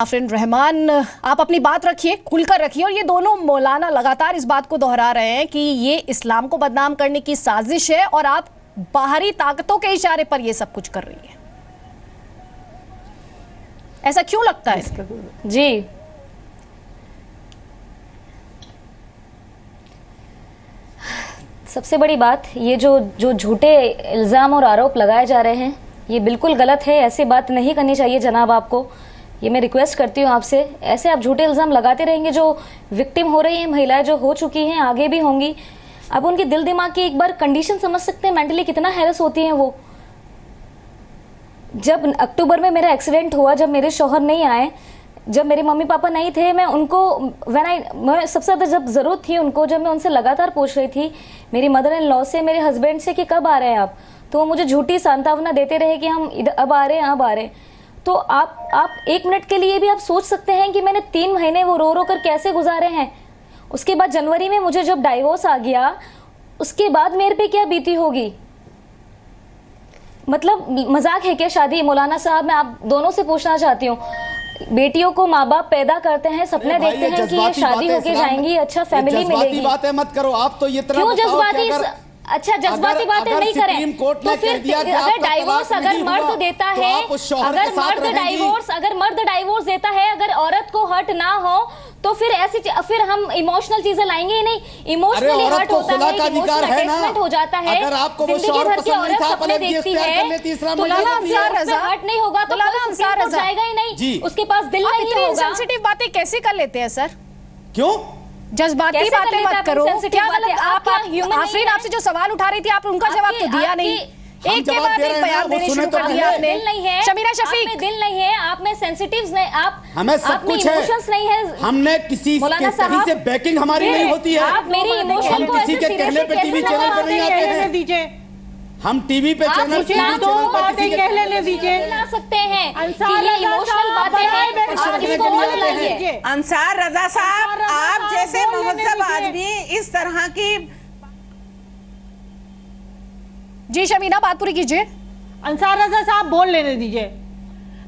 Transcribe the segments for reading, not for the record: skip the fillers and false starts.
आफरीन रहमान, आप अपनी बात रखिए, खुलकर रखिए। और ये दोनों मौलाना लगातार इस बात को दोहरा रहे हैं कि ये इस्लाम को बदनाम करने की साजिश है और आप बाहरी ताकतों के इशारे पर ये सब कुछ कर रही हैं। ऐसा क्यों लगता है? जी, सबसे बड़ी बात ये जो झूठे इल्ज़ाम और आरोप लगाए जा रहे हैं ये बिल्कुल गलत है। ऐसी बात नहीं करनी चाहिए जनाब। आपको ये मैं रिक्वेस्ट करती हूँ आपसे, ऐसे आप झूठे इल्ज़ाम लगाते रहेंगे। जो विक्टिम हो रही हैं महिलाएं, जो हो चुकी हैं, आगे भी होंगी, अब उनकी दिल दिमाग की एक बार कंडीशन समझ सकते हैं, मेंटली कितना हैरेस होती हैं वो। जब अक्टूबर में मेरा एक्सीडेंट हुआ, जब मेरे शौहर नहीं आए, जब मेरे मम्मी पापा नहीं थे, मैं उनको मैं सबसे ज़्यादा जब ज़रूरत थी उनको, जब मैं उनसे लगातार पूछ रही थी मेरी मदर इन लॉ से, मेरे हस्बैंड से कि कब आ रहे हैं आप, तो वो मुझे झूठी सांत्वना देते रहे कि हम इधर अब आ रहे हैं, अब आ रहे हैं। तो आप एक मिनट के लिए भी आप सोच सकते हैं कि मैंने 3 महीने वो रो रो कर कैसे गुजारे हैं। उसके बाद जनवरी में मुझे जब डाइवोर्स आ गया, उसके बाद मेरे पे क्या बीती होगी। मतलब मजाक है क्या शादी? मौलाना साहब, मैं आप दोनों से पूछना चाहती हूँ, बेटियों को माँ बाप पैदा करते हैं, सपने देखते हैं कि ये शादी होके जाएंगी, अच्छा फैमिली मिलेगी। बातें मत करो आप, तो ये क्यों जज्बाती? अच्छा, जज्बाती बातें नहीं करें तो फिर अगर डाइवोर्स अगर मर्द देता है, अगर मर्द डाइवोर्स देता है, अगर औरत को हर्ट ना हो तो फिर ऐसी फिर हम इमोशनल चीजें लाएंगे ही नहीं। इमोशनली हर्ट होता है, इमोशनल अटैचमेंट हो जाता है, जिंदगी भर की औरत सपने देखती है, तो हर्ट नहीं होगा तो जाएगा ही नहीं, उसके पास दिल नहीं होगा। सेंसिटिव बातें कैसे कर लेते हैं सर? क्यों जज्बाती बातें मत करो। क्या गलत? आप आफरीन आपसे जो सवाल उठा रही थी, आप उनका जवाब तो दिया नहीं, एक के बाद एक बयान देने शुरू कर दिया आपने। दिल नहीं है शमीरा शफीक, में दिल नहीं है, आप में सेंसिटिव्स नहीं, आप हमें सब कुछ है, इमोशंस नहीं है। हमने किसी से बैकिंग हमारी नहीं होती है। आप मेरी इमोशन को किसी के कहने पे टीवी चैनल पर नहीं आते हैं। दीजिए, हम टीवी पे चैनल सकते हैं अंसार रजा साहब, आप जैसे महजब आदमी इस तरह की। जी शमीना, बात पूरी कीजिए। अंसार रजा साहब बोल लेने दीजिए।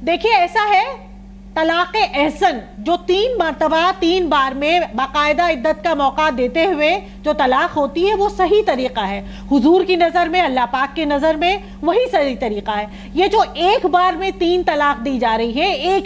देखिए, ऐसा है, तलाक एहसन जो 3 मरतबा 3 बार में बाकायदा इद्दत का मौका देते हुए जो तलाक होती है वो सही तरीका है। हुजूर की नज़र में, अल्लाह पाक की नज़र में वही सही तरीका है। ये जो एक बार में 3 तलाक दी जा रही है, एक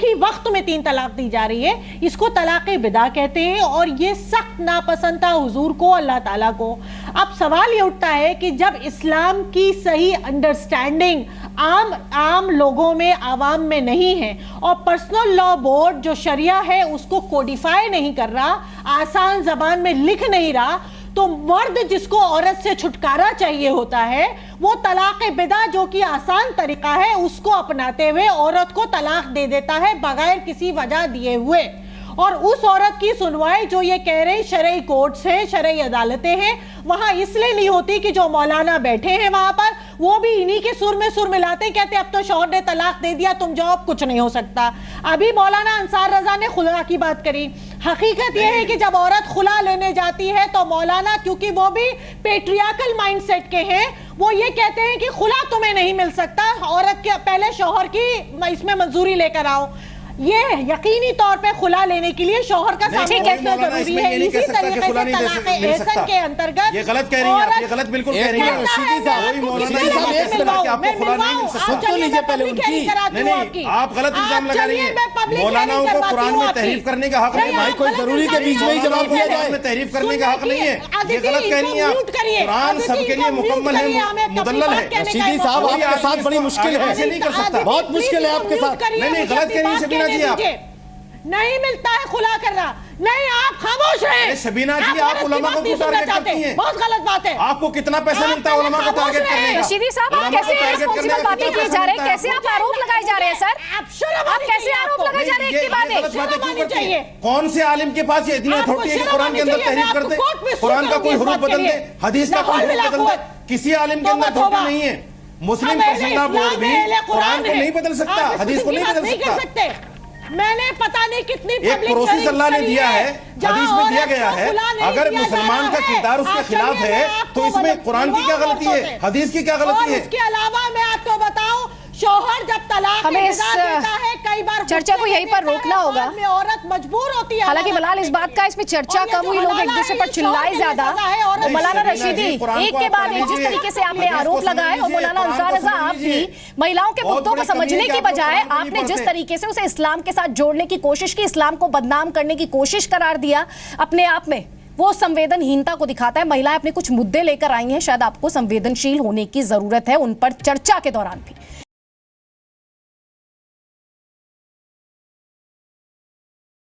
ही वक्त में 3 तलाक दी जा रही है, इसको तलाक बिदा कहते हैं और ये सख्त नापसंद था हुजूर को, अल्लाह ताला को। अब सवाल ये उठता है कि जब इस्लाम की सही अंडरस्टैंडिंग आम लोगों में, आवाम में नहीं है और पर्सनल लॉ बोर्ड जो शरिया है उसको कोडिफाई नहीं कर रहा, आसान जबान में लिख नहीं रहा, तो मर्द जिसको औरत से छुटकारा चाहिए होता है वो तलाक बिदा जो कि आसान तरीका है उसको अपनाते हुए औरत को तलाक दे देता है बगैर किसी वजह दिए हुए। और उस औरत की सुनवाई जो ये कह रहे शरई कोर्ट्स हैं, शरई अदालतें हैं, वहां इसलिए नहीं होती कि जो मौलाना बैठे हैं वहां पर वो भी इन्हीं के सुर में सुर मिलाते, कहते अब तो शौहर ने तलाक दे दिया, तुम जाओ, कुछ नहीं हो सकता। अभी मौलाना अंसार रजा ने खुला की बात करी। हकीकत यह है कि जब औरत खुला लेने जाती है तो मौलाना, क्योंकि वो भी पेट्रियार्कल माइंडसेट के हैं, वो ये कहते हैं कि खुला तुम्हें नहीं मिल सकता, औरत के पहले शौहर की इसमें मंजूरी लेकर आओ। ये यकीनी तौर पे खुला लेने के लिए शौहर का सामने कहना जरूरी है। इसी तरीके से तलाक एहसन के अंतर्गत ये गलत कह रही हैं आप, ये गलत बिल्कुल कह रही हैं। आप गलत इल्जाम लगा रही हैं। मौलानाओं को कुरान में तहरीफ करने का हक नहीं है। कोई जरूरी के बीच में ही जवाब दिया जाए, में तहरीफ करने का हक नहीं है, ये गलत कह रही हैं आप। कुरान सबके लिए मुकम्मल है, मुदल्लल है। रशीदी साहब, आपके साथ बड़ी मुश्किल है, ऐसे नहीं कर सकता, बहुत मुश्किल है आपके साथ। नहीं, गलत कह रही है नहीं मिलता है खुला करना। नहीं, आप खामोश हैं। शबीना जी, आप उलमा को टारगेट करती हैं, बहुत गलत बात है। आपको कितना पैसा मिलता है उलमा को टारगेट करने का? रशीदी साहब, आप कैसे रिस्पांसिबल बातें किए जा रहे हैं, कैसे आप आरोप लगाए जा रहे हैं सर? आप कैसे आरोप लगाए जा रहे हैं? एक बात है, कौन से आलिम के पास ये इतनी अथॉरिटी है कि कुरान के अंदर तहरीफ कर दे, कुरान का कोई हुरूफ बदल दे, हदीस का कोई हुरूफ बदल दे? किसी आलिम के अंदर अथॉरिटी नहीं है। मुस्लिम पर्सनल बोर्ड भी कुरान को नहीं बदल सकता, हदीस को नहीं बदल सकता। मैंने पता नहीं कितनी एक प्रोसेस अल्लाह ने दिया है, हदीस में दिया गया है, अगर मुसलमान का किरदार उसके खिलाफ है तो इसमें कुरान की क्या गलती है, हदीस की क्या गलती है? इसके अलावा मैं आपको बताऊं, शौहर जब तलाक देता है, कई बार चर्चा को यहीं पर रोकना होगा। बाद में औरत मजबूर होती है। हालांकि मलाल इस बात का इसमें चर्चा कम हुई, लोग एक दूसरे पर चिल्लाए ज्यादा। तो मौलाना रशीदी, एक के बाद एक जिस तरीके से आपने आरोप लगाए, और मौलाना अंसार रजा आप भी महिलाओं के मुद्दों को समझने की बजाय आपने जिस तरीके से उसे इस्लाम के साथ जोड़ने की कोशिश की, इस्लाम को बदनाम करने की कोशिश करार दिया, अपने आप में वो संवेदनहीनता को दिखाता है। महिलाएं अपने कुछ मुद्दे लेकर आई हैं, शायद आपको संवेदनशील होने की जरूरत है उन पर चर्चा के दौरान भी।